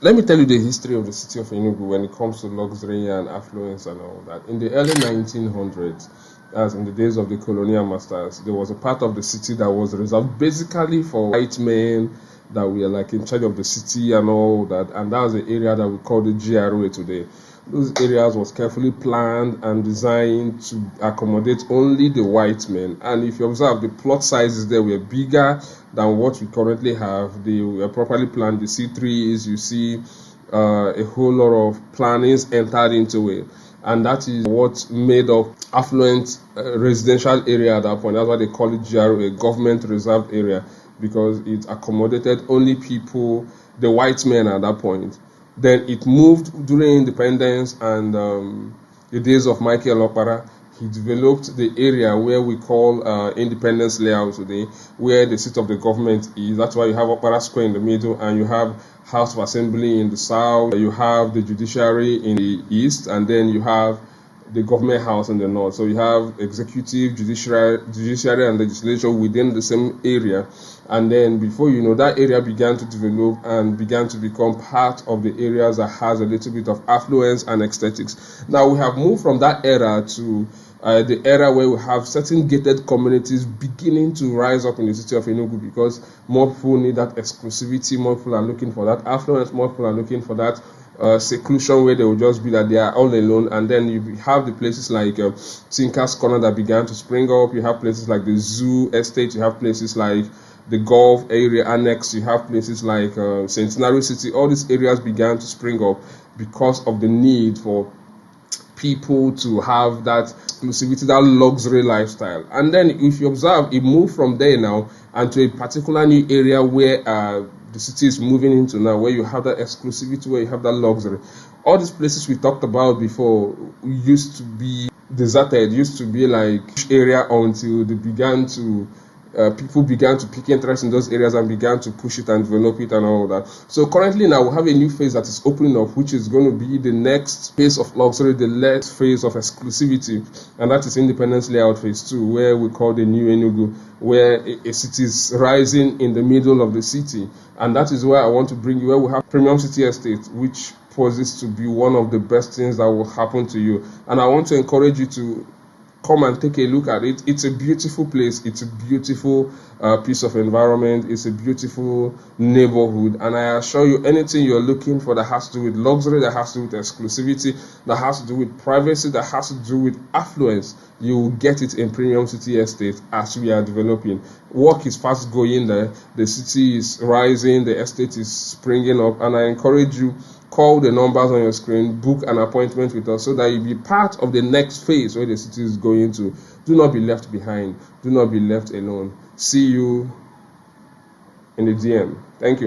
Let me tell you the history of the city of Enugu when it comes to luxury and affluence and all that. In the early 1900s, as in the days of the colonial masters, there was a part of the city that was reserved basically for white men that were like in charge of the city and all that. And that was the area that we call the GRA today. Those areas was carefully planned and designed to accommodate only the white men. And if you observe, the plot sizes there were bigger than what we currently have. They were properly planned. You see trees, you see a whole lot of plannings entered into it. And that is what made up affluent residential area at that point. That's why they call it GRA, government reserved area, because it accommodated only people, the white men at that point. Then it moved during independence and the days of Michael Okpara. He developed the area where we call Independence Layout today, where the seat of the government is. That's why you have Okpara Square in the middle, and you have House of Assembly in the south, you have the judiciary in the east, and then you have the government house in the north. So you have executive, judiciary and legislature within the same area. And then before you know, that area began to develop and began to become part of the areas that has a little bit of affluence and aesthetics. Now we have moved from that era to the era where we have certain gated communities beginning to rise up in the city of Enugu, because more people need that exclusivity, more people are looking for that affluence, more people are looking for that seclusion where they will just be that they are all alone. And then you have the places like 𝗘𝗃𝗃𝗃 Corner that began to spring up. You have places like the Zoo Estate. You have places like the Gulf area annex. You have places like Centenary City. All these areas began to spring up because of the need for people to have that exclusivity, that luxury lifestyle. And then if you observe, it moved from there now and to a particular new area where the city is moving into now, where you have that exclusivity, where you have that luxury. All these places we talked about before used to be deserted, used to be like area until they began to people began to pick interest in those areas and began to push it and develop it and all that. So currently now we have a new phase that is opening up, which is going to be the next phase of luxury, the next phase of exclusivity, and that is Independence Layout Phase 2, where we call the New Enugu, where a city is rising in the middle of the city. And that is where I want to bring you, where we have Premium City Estate, which poses to be one of the best things that will happen to you. And I want to encourage you to come and take a look at it. It's a beautiful place. It's a beautiful piece of environment. It's a beautiful neighborhood. And I assure you, anything you're looking for that has to do with luxury, that has to do with exclusivity, that has to do with privacy, that has to do with affluence, you will get it in Premium City Estate as we are developing. Work is fast going there. The city is rising. The estate is springing up. And I encourage you, call the numbers on your screen, book an appointment with us so that you'll be part of the next phase where the city is going to. Do not be left behind. Do not be left alone. See you in the DM. Thank you.